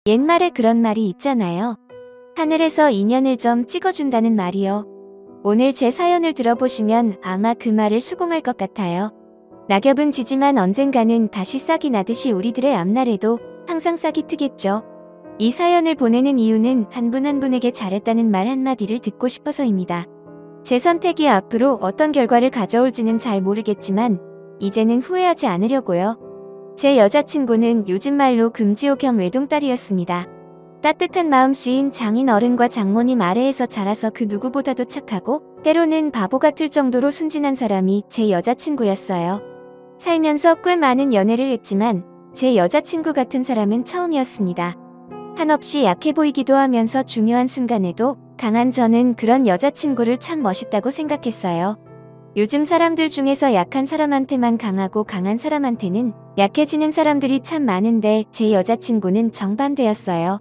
옛말에 그런 말이 있잖아요. 하늘에서 인연을 좀 찍어준다는 말이요. 오늘 제 사연을 들어보시면 아마 그 말을 수긍할 것 같아요. 낙엽은 지지만 언젠가는 다시 싹이 나듯이 우리들의 앞날에도 항상 싹이 트겠죠. 이 사연을 보내는 이유는 한 분 한 분에게 잘했다는 말 한마디를 듣고 싶어서입니다. 제 선택이 앞으로 어떤 결과를 가져올지는 잘 모르겠지만 이제는 후회하지 않으려고요. 제 여자친구는 요즘 말로 금지호 겸 외동딸이었습니다. 따뜻한 마음씨인 장인 어른과 장모님 아래에서 자라서 그 누구보다도 착하고 때로는 바보 같을 정도로 순진한 사람이 제 여자친구였어요. 살면서 꽤 많은 연애를 했지만 제 여자친구 같은 사람은 처음이었습니다. 한없이 약해 보이기도 하면서 중요한 순간에도 강한 저는 그런 여자친구를 참 멋있다고 생각했어요. 요즘 사람들 중에서 약한 사람한테만 강하고 강한 사람한테는 약해지는 사람들이 참 많은데 제 여자친구는 정반대였어요.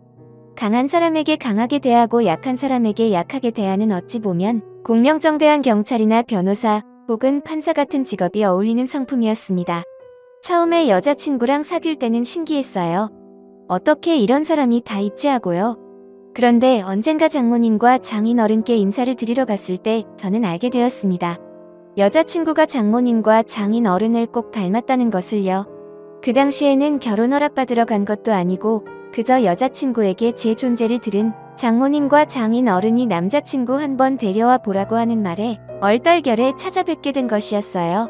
강한 사람에게 강하게 대하고 약한 사람에게 약하게 대하는 어찌 보면 공명정대한 경찰이나 변호사 혹은 판사 같은 직업이 어울리는 성품이었습니다. 처음에 여자친구랑 사귈 때는 신기했어요. 어떻게 이런 사람이 다 있지 하고요. 그런데 언젠가 장모님과 장인 어른께 인사를 드리러 갔을 때 저는 알게 되었습니다. 여자친구가 장모님과 장인 어른을 꼭 닮았다는 것을요. 그 당시에는 결혼 허락받으러 간 것도 아니고 그저 여자친구에게 제 존재를 들은 장모님과 장인 어른이 남자친구 한번 데려와 보라고 하는 말에 얼떨결에 찾아뵙게 된 것이었어요.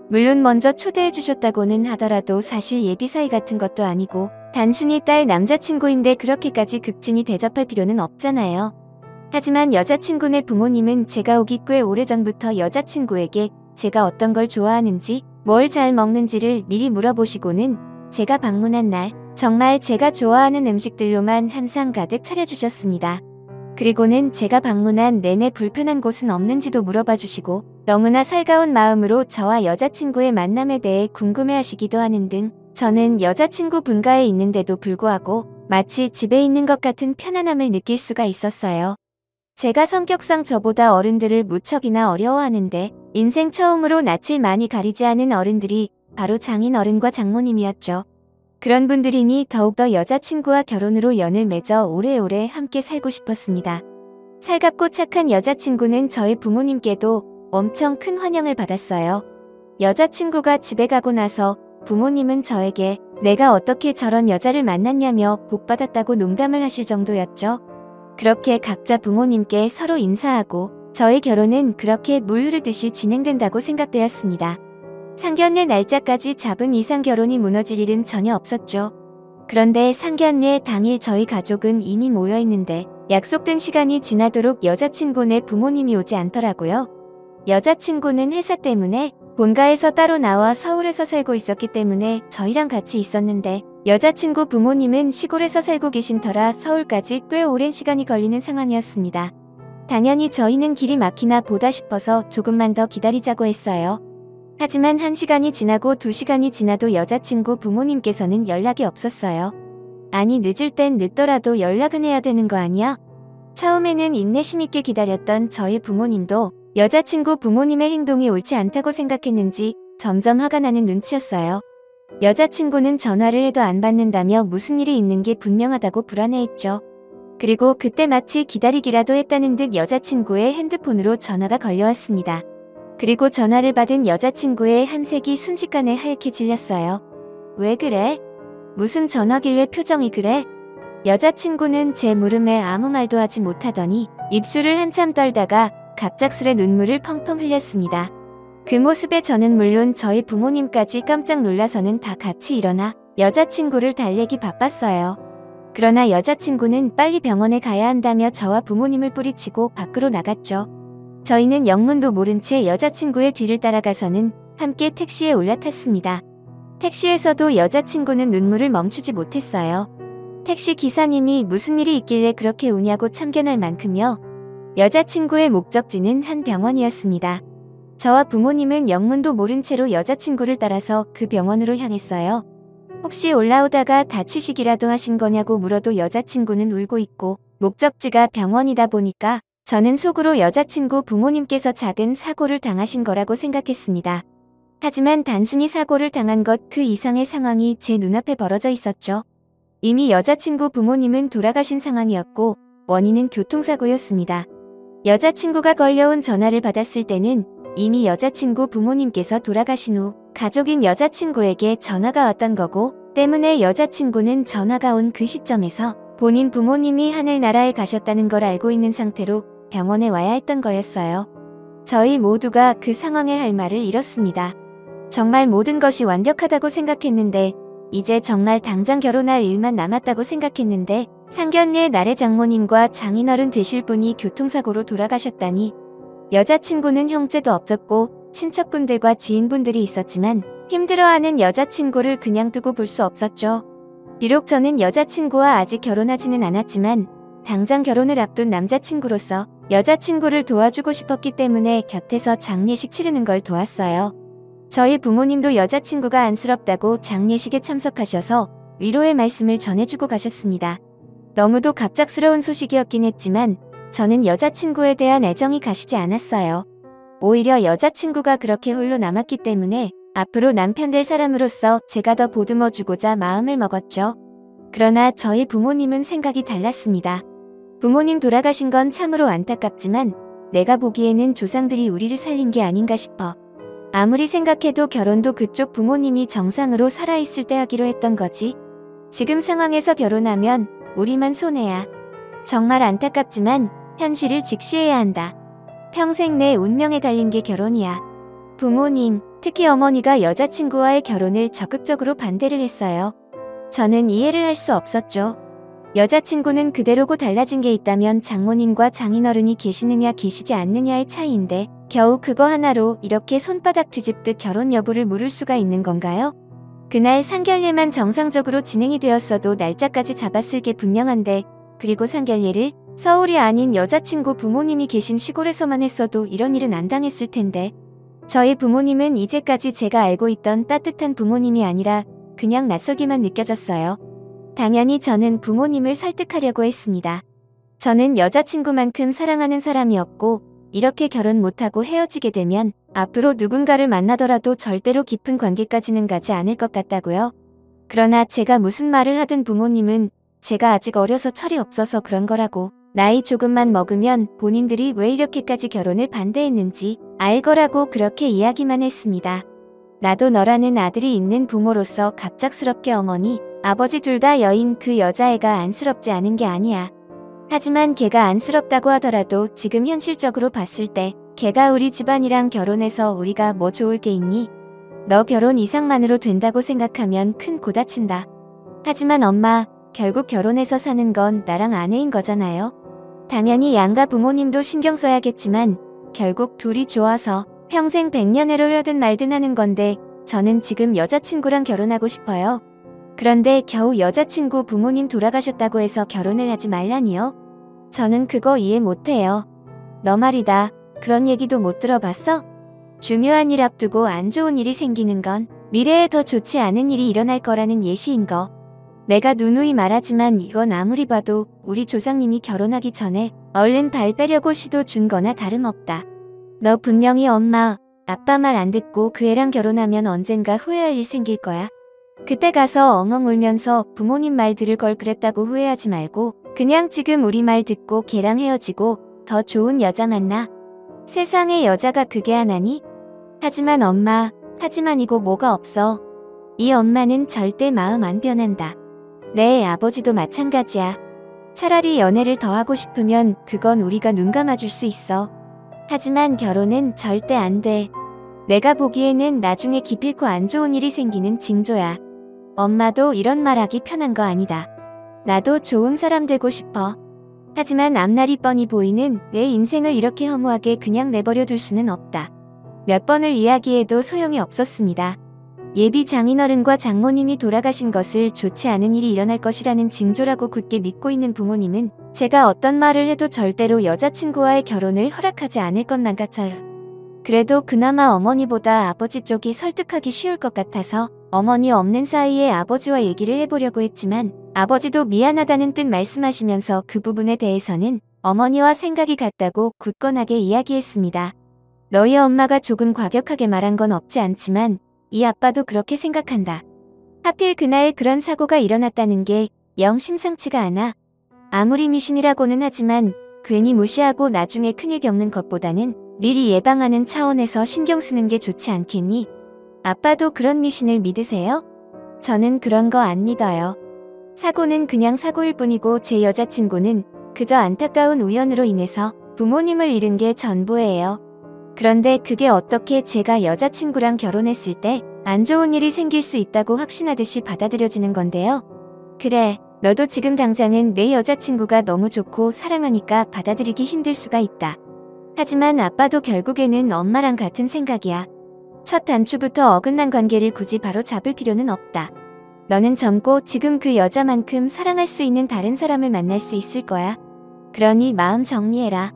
물론 먼저 초대해 주셨다고는 하더라도 사실 예비 사이 같은 것도 아니고 단순히 딸 남자친구인데 그렇게까지 극진히 대접할 필요는 없잖아요. 하지만 여자친구네 부모님은 제가 오기 꽤 오래전부터 여자친구에게 제가 어떤 걸 좋아하는지 뭘 잘 먹는지를 미리 물어보시고는 제가 방문한 날 정말 제가 좋아하는 음식들로만 한상 가득 차려주셨습니다. 그리고는 제가 방문한 내내 불편한 곳은 없는지도 물어봐 주시고 너무나 살가운 마음으로 저와 여자친구의 만남에 대해 궁금해하시기도 하는 등 저는 여자친구 분가에 있는데도 불구하고 마치 집에 있는 것 같은 편안함을 느낄 수가 있었어요. 제가 성격상 저보다 어른들을 무척이나 어려워하는데 인생 처음으로 낯을 많이 가리지 않은 어른들이 바로 장인 어른과 장모님이었죠. 그런 분들이니 더욱더 여자친구와 결혼으로 연을 맺어 오래오래 함께 살고 싶었습니다. 살갑고 착한 여자친구는 저희 부모님께도 엄청 큰 환영을 받았어요. 여자친구가 집에 가고 나서 부모님은 저에게 내가 어떻게 저런 여자를 만났냐며 복받았다고 농담을 하실 정도였죠. 그렇게 각자 부모님께 서로 인사하고 저희 결혼은 그렇게 물 흐르듯이 진행된다고 생각되었습니다. 상견례 날짜까지 잡은 이상 결혼이 무너질 일은 전혀 없었죠. 그런데 상견례 당일 저희 가족은 이미 모여있는데 약속된 시간이 지나도록 여자친구네 부모님이 오지 않더라고요. 여자친구는 회사 때문에 본가에서 따로 나와 서울에서 살고 있었기 때문에 저희랑 같이 있었는데 여자친구 부모님은 시골에서 살고 계신 터라 서울까지 꽤 오랜 시간이 걸리는 상황이었습니다. 당연히 저희는 길이 막히나 보다 싶어서 조금만 더 기다리자고 했어요. 하지만 1시간이 지나고 2시간이 지나도 여자친구 부모님께서는 연락이 없었어요. 아니 늦을 땐 늦더라도 연락은 해야 되는 거 아니야? 처음에는 인내심 있게 기다렸던 저희 부모님도 여자친구 부모님의 행동이 옳지 않다고 생각했는지 점점 화가 나는 눈치였어요. 여자친구는 전화를 해도 안 받는다며 무슨 일이 있는 게 분명하다고 불안해했죠. 그리고 그때 마치 기다리기라도 했다는 듯 여자친구의 핸드폰으로 전화가 걸려왔습니다. 그리고 전화를 받은 여자친구의 한색이 순식간에 하얗게 질렸어요. 왜 그래? 무슨 전화길래 표정이 그래? 여자친구는 제 물음에 아무 말도 하지 못하더니 입술을 한참 떨다가 갑작스레 눈물을 펑펑 흘렸습니다. 그 모습에 저는 물론 저희 부모님까지 깜짝 놀라서는 다 같이 일어나 여자친구를 달래기 바빴어요. 그러나 여자친구는 빨리 병원에 가야 한다며 저와 부모님을 뿌리치고 밖으로 나갔죠. 저희는 영문도 모른 채 여자친구의 뒤를 따라가서는 함께 택시에 올라탔습니다. 택시에서도 여자친구는 눈물을 멈추지 못했어요. 택시 기사님이 무슨 일이 있길래 그렇게 우냐고 참견할 만큼요. 여자친구의 목적지는 한 병원이었습니다. 저와 부모님은 영문도 모른 채로 여자친구를 따라서 그 병원으로 향했어요. 혹시 올라오다가 다치시기라도 하신 거냐고 물어도 여자친구는 울고 있고 목적지가 병원이다 보니까 저는 속으로 여자친구 부모님께서 작은 사고를 당하신 거라고 생각했습니다. 하지만 단순히 사고를 당한 것 그 이상의 상황이 제 눈앞에 벌어져 있었죠. 이미 여자친구 부모님은 돌아가신 상황이었고 원인은 교통사고였습니다. 여자친구가 걸려온 전화를 받았을 때는 이미 여자친구 부모님께서 돌아가신 후 가족인 여자친구에게 전화가 왔던 거고, 때문에 여자친구는 전화가 온 그 시점에서 본인 부모님이 하늘나라에 가셨다는 걸 알고 있는 상태로 병원에 와야 했던 거였어요. 저희 모두가 그 상황에 할 말을 잃었습니다. 정말 모든 것이 완벽하다고 생각했는데, 이제 정말 당장 결혼할 일만 남았다고 생각했는데, 상견례 날에 장모님과 장인어른 되실 분이 교통사고로 돌아가셨다니. 여자친구는 형제도 없었고 친척분들과 지인분들이 있었지만 힘들어하는 여자친구를 그냥 두고 볼 수 없었죠. 비록 저는 여자친구와 아직 결혼하지는 않았지만 당장 결혼을 앞둔 남자친구로서 여자친구를 도와주고 싶었기 때문에 곁에서 장례식 치르는 걸 도왔어요. 저희 부모님도 여자친구가 안쓰럽다고 장례식에 참석하셔서 위로의 말씀을 전해주고 가셨습니다. 너무도 갑작스러운 소식이었긴 했지만 저는 여자친구에 대한 애정이 가시지 않았어요. 오히려 여자친구가 그렇게 홀로 남았기 때문에 앞으로 남편 될 사람으로서 제가 더 보듬어주고자 마음을 먹었죠. 그러나 저희 부모님은 생각이 달랐습니다. 부모님 돌아가신 건 참으로 안타깝지만 내가 보기에는 조상들이 우리를 살린 게 아닌가 싶어. 아무리 생각해도 결혼도 그쪽 부모님이 정상으로 살아있을 때 하기로 했던 거지. 지금 상황에서 결혼하면 우리만 손해야. 정말 안타깝지만 현실을 직시해야 한다. 평생 내 운명에 달린 게 결혼이야. 부모님, 특히 어머니가 여자친구와의 결혼을 적극적으로 반대를 했어요. 저는 이해를 할 수 없었죠. 여자친구는 그대로고 달라진 게 있다면 장모님과 장인어른이 계시느냐 계시지 않느냐의 차이인데 겨우 그거 하나로 이렇게 손바닥 뒤집듯 결혼 여부를 물을 수가 있는 건가요? 그날 상견례만 정상적으로 진행이 되었어도 날짜까지 잡았을 게 분명한데, 그리고 상견례를 서울이 아닌 여자친구 부모님이 계신 시골에서만 했어도 이런 일은 안 당했을 텐데. 저희 부모님은 이제까지 제가 알고 있던 따뜻한 부모님이 아니라 그냥 낯설기만 느껴졌어요. 당연히 저는 부모님을 설득하려고 했습니다. 저는 여자친구만큼 사랑하는 사람이 없고 이렇게 결혼 못하고 헤어지게 되면 앞으로 누군가를 만나더라도 절대로 깊은 관계까지는 가지 않을 것 같다고요. 그러나 제가 무슨 말을 하든 부모님은 제가 아직 어려서 철이 없어서 그런 거라고, 나이 조금만 먹으면 본인들이 왜 이렇게까지 결혼을 반대했는지 알 거라고 그렇게 이야기만 했습니다. 나도 너라는 아들이 있는 부모로서 갑작스럽게 어머니, 아버지 둘 다 여인 그 여자애가 안쓰럽지 않은 게 아니야. 하지만 걔가 안쓰럽다고 하더라도 지금 현실적으로 봤을 때 걔가 우리 집안이랑 결혼해서 우리가 뭐 좋을 게 있니? 너 결혼 이상만으로 된다고 생각하면 큰 고 다친다. 하지만 엄마, 결국 결혼해서 사는 건 나랑 아내인 거잖아요. 당연히 양가 부모님도 신경 써야겠지만 결국 둘이 좋아서 평생 백년해로 하든 말든 하는 건데 저는 지금 여자친구랑 결혼하고 싶어요. 그런데 겨우 여자친구 부모님 돌아가셨다고 해서 결혼을 하지 말라니요? 저는 그거 이해 못해요. 너 말이다. 그런 얘기도 못 들어봤어? 중요한 일 앞두고 안 좋은 일이 생기는 건 미래에 더 좋지 않은 일이 일어날 거라는 예시인 거. 내가 누누이 말하지만 이건 아무리 봐도 우리 조상님이 결혼하기 전에 얼른 발 빼려고 시도 준 거나 다름없다. 너 분명히 엄마, 아빠 말 안 듣고 그 애랑 결혼하면 언젠가 후회할 일 생길 거야. 그때 가서 엉엉 울면서 부모님 말 들을 걸 그랬다고 후회하지 말고 그냥 지금 우리 말 듣고 걔랑 헤어지고 더 좋은 여자 만나. 세상에 여자가 그게 하나니? 하지만 엄마, 하지만이고 뭐가 없어. 이 엄마는 절대 마음 안 변한다. 내 아버지도 마찬가지야. 차라리 연애를 더 하고 싶으면 그건 우리가 눈 감아줄 수 있어. 하지만 결혼은 절대 안 돼. 내가 보기에는 나중에 기필코 안 좋은 일이 생기는 징조야. 엄마도 이런 말하기 편한 거 아니다. 나도 좋은 사람 되고 싶어. 하지만 앞날이 뻔히 보이는 내 인생을 이렇게 허무하게 그냥 내버려 둘 수는 없다. 몇 번을 이야기해도 소용이 없었습니다. 예비 장인어른과 장모님이 돌아가신 것을 좋지 않은 일이 일어날 것이라는 징조라고 굳게 믿고 있는 부모님은 제가 어떤 말을 해도 절대로 여자친구와의 결혼을 허락하지 않을 것만 같아요. 그래도 그나마 어머니보다 아버지 쪽이 설득하기 쉬울 것 같아서 어머니 없는 사이에 아버지와 얘기를 해보려고 했지만 아버지도 미안하다는 뜻 말씀하시면서 그 부분에 대해서는 어머니와 생각이 같다고 굳건하게 이야기했습니다. 너희 엄마가 조금 과격하게 말한 건 없지 않지만 이 아빠도 그렇게 생각한다. 하필 그날 그런 사고가 일어났다는 게 영 심상치가 않아. 아무리 미신이라고는 하지만 괜히 무시하고 나중에 큰일 겪는 것보다는 미리 예방하는 차원에서 신경 쓰는 게 좋지 않겠니? 아빠도 그런 미신을 믿으세요? 저는 그런 거 안 믿어요. 사고는 그냥 사고일 뿐이고 제 여자친구는 그저 안타까운 우연으로 인해서 부모님을 잃은 게 전부예요. 그런데 그게 어떻게 제가 여자친구랑 결혼했을 때 안 좋은 일이 생길 수 있다고 확신하듯이 받아들여지는 건데요. 그래, 너도 지금 당장은 내 여자친구가 너무 좋고 사랑하니까 받아들이기 힘들 수가 있다. 하지만 아빠도 결국에는 엄마랑 같은 생각이야. 첫 단추부터 어긋난 관계를 굳이 바로 잡을 필요는 없다. 너는 젊고 지금 그 여자만큼 사랑할 수 있는 다른 사람을 만날 수 있을 거야. 그러니 마음 정리해라.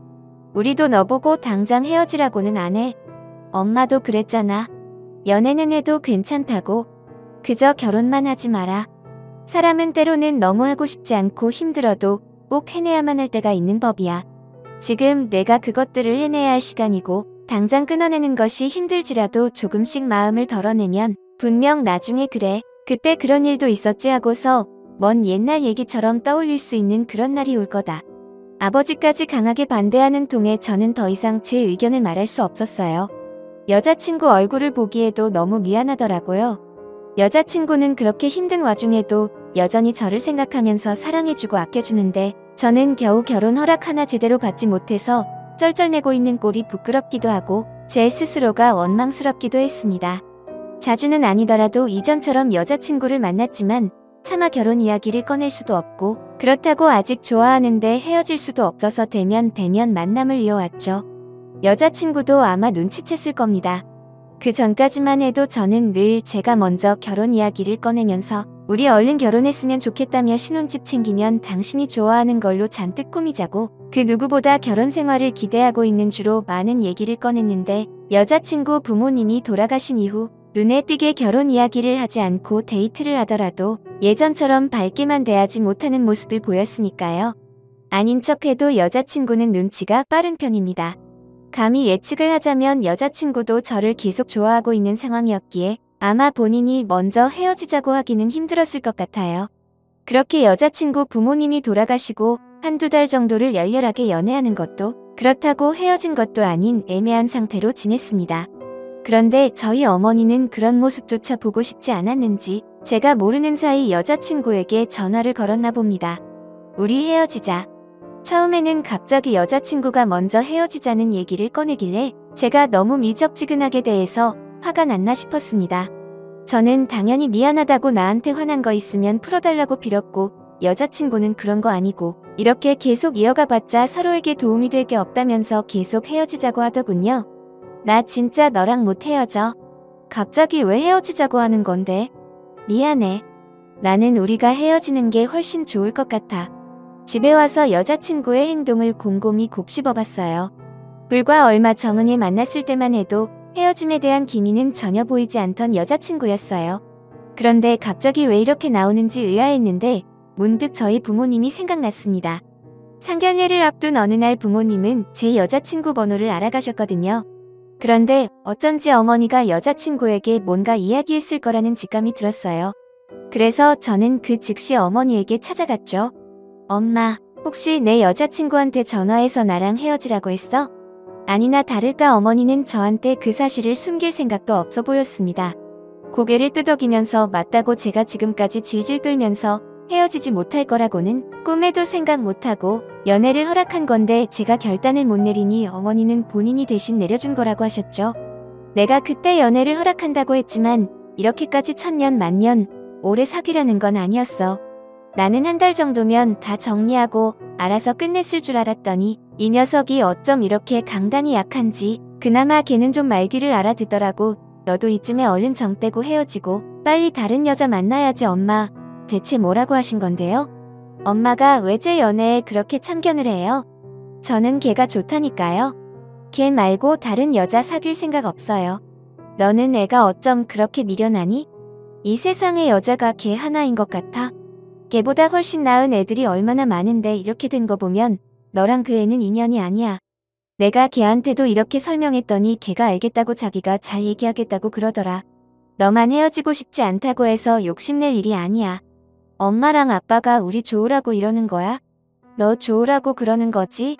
우리도 너보고 당장 헤어지라고는 안 해. 엄마도 그랬잖아. 연애는 해도 괜찮다고. 그저 결혼만 하지 마라. 사람은 때로는 너무 하고 싶지 않고 힘들어도 꼭 해내야만 할 때가 있는 법이야. 지금 내가 그것들을 해내야 할 시간이고 당장 끊어내는 것이 힘들지라도 조금씩 마음을 덜어내면 분명 나중에 그래, 그때 그런 일도 있었지 하고서 먼 옛날 얘기처럼 떠올릴 수 있는 그런 날이 올 거다. 아버지까지 강하게 반대하는 통에 저는 더 이상 제 의견을 말할 수 없었어요. 여자친구 얼굴을 보기에도 너무 미안하더라고요. 여자친구는 그렇게 힘든 와중에도 여전히 저를 생각하면서 사랑해주고 아껴주는데 저는 겨우 결혼 허락 하나 제대로 받지 못해서 쩔쩔매고 있는 꼴이 부끄럽기도 하고 제 스스로가 원망스럽기도 했습니다. 자주는 아니더라도 이전처럼 여자친구를 만났지만 차마 결혼 이야기를 꺼낼 수도 없고 그렇다고 아직 좋아하는데 헤어질 수도 없어서 대면 만남을 이어왔죠. 여자친구도 아마 눈치챘을 겁니다. 그 전까지만 해도 저는 늘 제가 먼저 결혼 이야기를 꺼내면서 우리 얼른 결혼했으면 좋겠다며 신혼집 챙기면 당신이 좋아하는 걸로 잔뜩 꾸미자고 그 누구보다 결혼 생활을 기대하고 있는 주로 많은 얘기를 꺼냈는데 여자친구 부모님이 돌아가신 이후 눈에 띄게 결혼 이야기를 하지 않고 데이트를 하더라도 예전처럼 밝게만 대하지 못하는 모습을 보였으니까요. 아닌 척해도 여자친구는 눈치가 빠른 편입니다. 감히 예측을 하자면 여자친구도 저를 계속 좋아하고 있는 상황이었기에 아마 본인이 먼저 헤어지자고 하기는 힘들었을 것 같아요. 그렇게 여자친구 부모님이 돌아가시고 한두 달 정도를 열렬하게 연애하는 것도 그렇다고 헤어진 것도 아닌 애매한 상태로 지냈습니다. 그런데 저희 어머니는 그런 모습조차 보고 싶지 않았는지 제가 모르는 사이 여자친구에게 전화를 걸었나 봅니다. 우리 헤어지자. 처음에는 갑자기 여자친구가 먼저 헤어지자는 얘기를 꺼내길래 제가 너무 미적지근하게 대해서 화가 났나 싶었습니다. 저는 당연히 미안하다고 나한테 화난 거 있으면 풀어달라고 빌었고 여자친구는 그런 거 아니고 이렇게 계속 이어가봤자 서로에게 도움이 될 게 없다면서 계속 헤어지자고 하더군요. 나 진짜 너랑 못 헤어져. 갑자기 왜 헤어지자고 하는 건데? 미안해. 나는 우리가 헤어지는 게 훨씬 좋을 것 같아. 집에 와서 여자친구의 행동을 곰곰이 곱씹어봤어요. 불과 얼마 정은이 만났을 때만 해도 헤어짐에 대한 기미는 전혀 보이지 않던 여자친구였어요. 그런데 갑자기 왜 이렇게 나오는지 의아했는데 문득 저희 부모님이 생각났습니다. 상견례를 앞둔 어느 날 부모님은 제 여자친구 번호를 알아가셨거든요. 그런데 어쩐지 어머니가 여자친구에게 뭔가 이야기했을 거라는 직감이 들었어요. 그래서 저는 그 즉시 어머니에게 찾아갔죠. 엄마, 혹시 내 여자친구한테 전화해서 나랑 헤어지라고 했어? 아니나 다를까 어머니는 저한테 그 사실을 숨길 생각도 없어 보였습니다. 고개를 끄덕이면서 맞다고 제가 지금까지 질질 끌면서 헤어지지 못할 거라고는 꿈에도 생각 못하고 연애를 허락한 건데 제가 결단을 못 내리니 어머니는 본인이 대신 내려준 거라고 하셨죠. 내가 그때 연애를 허락한다고 했지만 이렇게까지 천년 만년 오래 사귀려는 건 아니었어. 나는 한 달 정도면 다 정리하고 알아서 끝냈을 줄 알았더니 이 녀석이 어쩜 이렇게 강단이 약한지 그나마 걔는 좀 말귀를 알아듣더라고. 너도 이쯤에 얼른 정 떼고 헤어지고 빨리 다른 여자 만나야지. 엄마, 대체 뭐라고 하신 건데요? 엄마가 왜 제 연애에 그렇게 참견을 해요? 저는 걔가 좋다니까요. 걔 말고 다른 여자 사귈 생각 없어요. 너는 애가 어쩜 그렇게 미련하니? 이 세상에 여자가 걔 하나인 것 같아? 걔보다 훨씬 나은 애들이 얼마나 많은데 이렇게 된 거 보면 너랑 그 애는 인연이 아니야. 내가 걔한테도 이렇게 설명했더니 걔가 알겠다고 자기가 잘 얘기하겠다고 그러더라. 너만 헤어지고 싶지 않다고 해서 욕심낼 일이 아니야. 엄마랑 아빠가 우리 좋으라고 이러는 거야? 너 좋으라고 그러는 거지?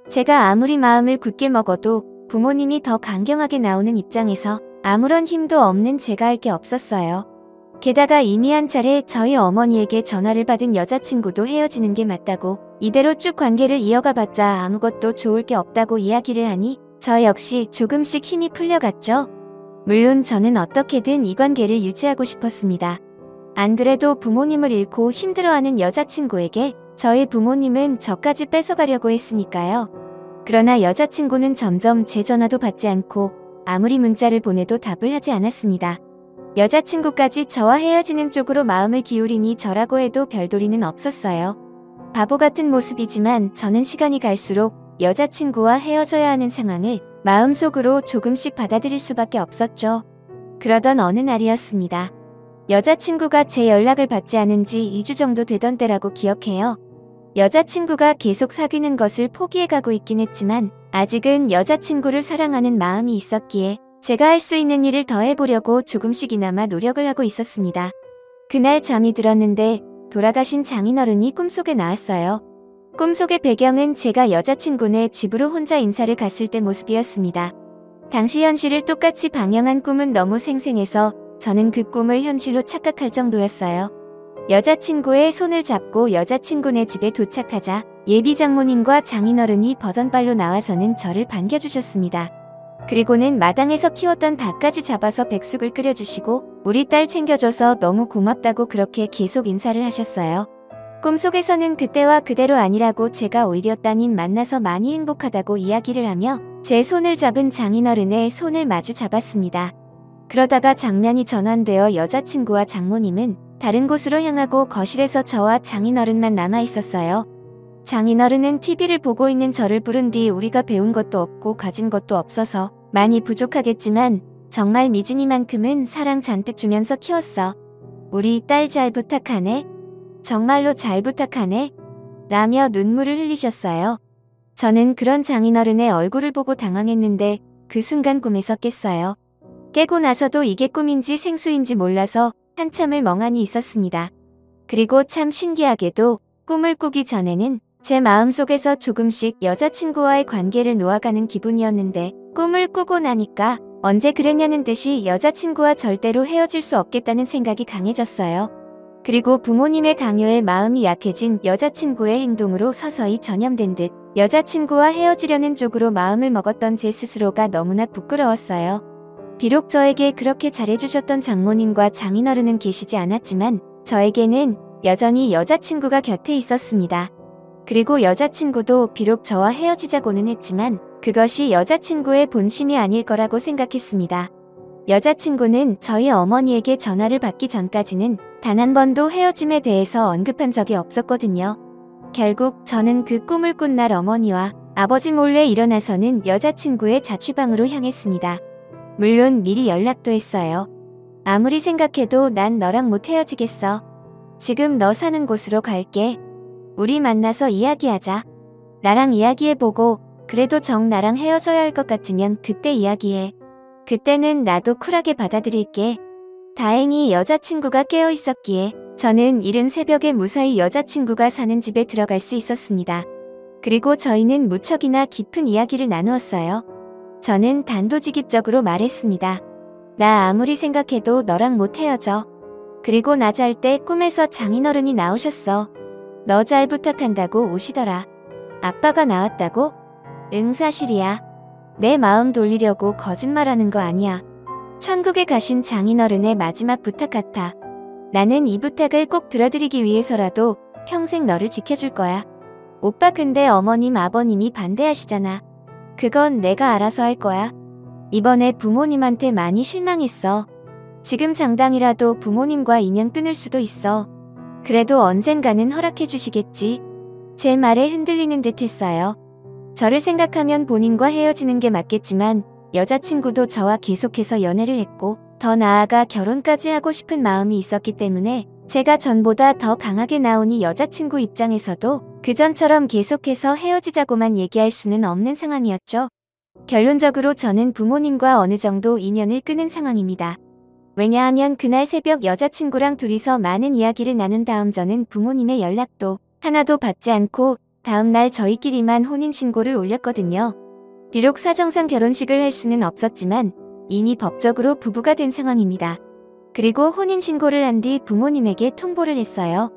제가 아무리 마음을 굳게 먹어도 부모님이 더 강경하게 나오는 입장에서 아무런 힘도 없는 제가 할 게 없었어요. 게다가 이미 한 차례 저희 어머니에게 전화를 받은 여자친구도 헤어지는 게 맞다고, 이대로 쭉 관계를 이어가봤자 아무것도 좋을 게 없다고 이야기를 하니 저 역시 조금씩 힘이 풀려갔죠. 물론 저는 어떻게든 이 관계를 유지하고 싶었습니다. 안 그래도 부모님을 잃고 힘들어하는 여자친구에게 저희 부모님은 저까지 뺏어가려고 했으니까요. 그러나 여자친구는 점점 제 전화도 받지 않고 아무리 문자를 보내도 답을 하지 않았습니다. 여자친구까지 저와 헤어지는 쪽으로 마음을 기울이니 저라고 해도 별도리는 없었어요. 바보 같은 모습이지만 저는 시간이 갈수록 여자친구와 헤어져야 하는 상황을 마음속으로 조금씩 받아들일 수밖에 없었죠. 그러던 어느 날이었습니다. 여자친구가 제 연락을 받지 않은 지 2주 정도 되던 때라고 기억해요. 여자친구가 계속 사귀는 것을 포기해가고 있긴 했지만 아직은 여자친구를 사랑하는 마음이 있었기에 제가 할 수 있는 일을 더 해보려고 조금씩이나마 노력을 하고 있었습니다. 그날 잠이 들었는데 돌아가신 장인어른이 꿈속에 나왔어요. 꿈속의 배경은 제가 여자친구네 집으로 혼자 인사를 갔을 때 모습이었습니다. 당시 현실을 똑같이 방영한 꿈은 너무 생생해서 저는 그 꿈을 현실로 착각할 정도였어요. 여자친구의 손을 잡고 여자친구네 집에 도착하자 예비 장모님과 장인어른이 버선발로 나와서는 저를 반겨주셨습니다. 그리고는 마당에서 키웠던 닭까지 잡아서 백숙을 끓여주시고 우리 딸 챙겨줘서 너무 고맙다고 그렇게 계속 인사를 하셨어요. 꿈속에서는 그때와 그대로 아니라고 제가 오히려 따님 만나서 많이 행복하다고 이야기를 하며 제 손을 잡은 장인어른의 손을 마주 잡았습니다. 그러다가 장면이 전환되어 여자친구와 장모님은 다른 곳으로 향하고 거실에서 저와 장인어른만 남아 있었어요. 장인어른은 TV를 보고 있는 저를 부른 뒤 우리가 배운 것도 없고 가진 것도 없어서 많이 부족하겠지만 정말 미진이만큼은 사랑 잔뜩 주면서 키웠어. 우리 딸 잘 부탁하네. 정말로 잘 부탁하네. 라며 눈물을 흘리셨어요. 저는 그런 장인어른의 얼굴을 보고 당황했는데 그 순간 꿈에서 깼어요. 깨고 나서도 이게 꿈인지 생수인지 몰라서 한참을 멍하니 있었습니다. 그리고 참 신기하게도 꿈을 꾸기 전에는 제 마음속에서 조금씩 여자친구와의 관계를 놓아가는 기분이었는데 꿈을 꾸고 나니까 언제 그랬냐는 듯이 여자친구와 절대로 헤어질 수 없겠다는 생각이 강해졌어요. 그리고 부모님의 강요에 마음이 약해진 여자친구의 행동으로 서서히 전염된 듯 여자친구와 헤어지려는 쪽으로 마음을 먹었던 제 스스로가 너무나 부끄러웠어요. 비록 저에게 그렇게 잘해주셨던 장모님과 장인어른은 계시지 않았지만 저에게는 여전히 여자친구가 곁에 있었습니다. 그리고 여자친구도 비록 저와 헤어지자고는 했지만 그것이 여자친구의 본심이 아닐 거라고 생각했습니다. 여자친구는 저희 어머니에게 전화를 받기 전까지는 단 한 번도 헤어짐에 대해서 언급한 적이 없었거든요. 결국 저는 그 꿈을 꾼 날 어머니와 아버지 몰래 일어나서는 여자친구의 자취방으로 향했습니다. 물론 미리 연락도 했어요. 아무리 생각해도 난 너랑 못 헤어지겠어. 지금 너 사는 곳으로 갈게. 우리 만나서 이야기하자. 나랑 이야기해보고 그래도 정 나랑 헤어져야 할 것 같으면 그때 이야기해. 그때는 나도 쿨하게 받아들일게. 다행히 여자친구가 깨어 있었기에 저는 이른 새벽에 무사히 여자친구가 사는 집에 들어갈 수 있었습니다. 그리고 저희는 무척이나 깊은 이야기를 나누었어요. 저는 단도직입적으로 말했습니다. 나 아무리 생각해도 너랑 못 헤어져. 그리고 나 잘 때 꿈에서 장인어른이 나오셨어. 너 잘 부탁한다고 오시더라. 아빠가 나왔다고? 응, 사실이야. 내 마음 돌리려고 거짓말하는 거 아니야. 천국에 가신 장인어른의 마지막 부탁 같아. 나는 이 부탁을 꼭 들어드리기 위해서라도 평생 너를 지켜줄 거야. 오빠 근데 어머님 아버님이 반대하시잖아. 그건 내가 알아서 할 거야. 이번에 부모님한테 많이 실망했어. 지금 장당이라도 부모님과 인연 끊을 수도 있어. 그래도 언젠가는 허락해 주시겠지. 제 말에 흔들리는 듯 했어요. 저를 생각하면 본인과 헤어지는 게 맞겠지만 여자친구도 저와 계속해서 연애를 했고 더 나아가 결혼까지 하고 싶은 마음이 있었기 때문에 제가 전보다 더 강하게 나오니 여자친구 입장에서도 그전처럼 계속해서 헤어지자고만 얘기할 수는 없는 상황이었죠. 결론적으로 저는 부모님과 어느 정도 인연을 끊은 상황입니다. 왜냐하면 그날 새벽 여자친구랑 둘이서 많은 이야기를 나눈 다음 저는 부모님의 연락도 하나도 받지 않고 다음날 저희끼리만 혼인신고를 올렸거든요. 비록 사정상 결혼식을 할 수는 없었지만 이미 법적으로 부부가 된 상황입니다. 그리고 혼인신고를 한 뒤 부모님에게 통보를 했어요.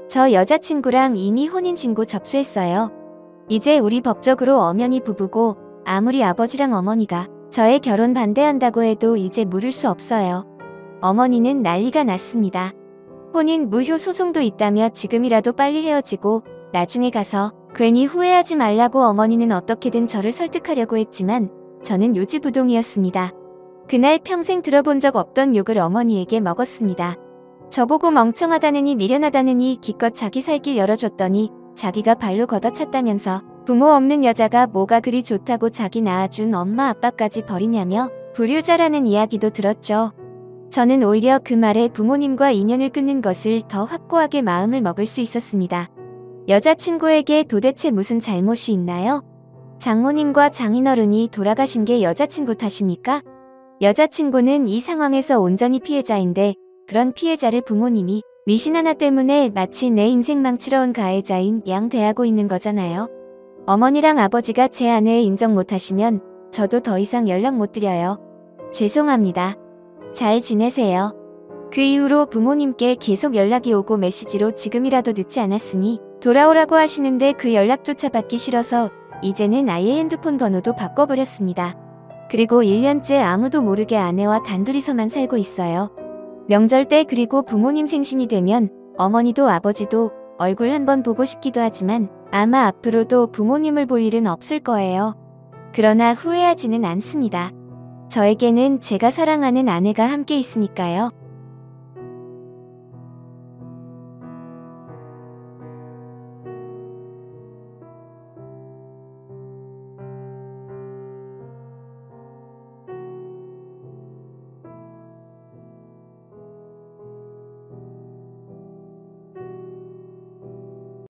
저 여자친구랑 이미 혼인신고 접수했어요. 이제 우리 법적으로 엄연히 부부고 아무리 아버지랑 어머니가 저의 결혼 반대한다고 해도 이제 물을 수 없어요. 어머니는 난리가 났습니다. 혼인 무효 소송도 있다며 지금이라도 빨리 헤어지고 나중에 가서 괜히 후회하지 말라고 어머니는 어떻게든 저를 설득하려고 했지만 저는 요지부동이었습니다. 그날 평생 들어본 적 없던 욕을 어머니에게 먹었습니다. 저보고 멍청하다느니 미련하다느니 기껏 자기 살 길 열어줬더니 자기가 발로 걷어찼다면서 부모 없는 여자가 뭐가 그리 좋다고 자기 낳아준 엄마 아빠까지 버리냐며 불효자라는 이야기도 들었죠. 저는 오히려 그 말에 부모님과 인연을 끊는 것을 더 확고하게 마음을 먹을 수 있었습니다. 여자친구에게 도대체 무슨 잘못이 있나요? 장모님과 장인어른이 돌아가신 게 여자친구 탓입니까? 여자친구는 이 상황에서 온전히 피해자인데 그런 피해자를 부모님이 미신 하나 때문에 마치 내 인생 망치러 온 가해자인 양 대하고 있는 거잖아요. 어머니랑 아버지가 제 아내 인정 못하시면 저도 더 이상 연락 못 드려요. 죄송합니다. 잘 지내세요. 그 이후로 부모님께 계속 연락이 오고 메시지로 지금이라도 늦지 않았으니 돌아오라고 하시는데 그 연락조차 받기 싫어서 이제는 아예 핸드폰 번호도 바꿔버렸습니다. 그리고 1년째 아무도 모르게 아내와 단둘이서만 살고 있어요. 명절 때 그리고 부모님 생신이 되면 어머니도 아버지도 얼굴 한번 보고 싶기도 하지만 아마 앞으로도 부모님을 볼 일은 없을 거예요. 그러나 후회하지는 않습니다. 저에게는 제가 사랑하는 아내가 함께 있으니까요.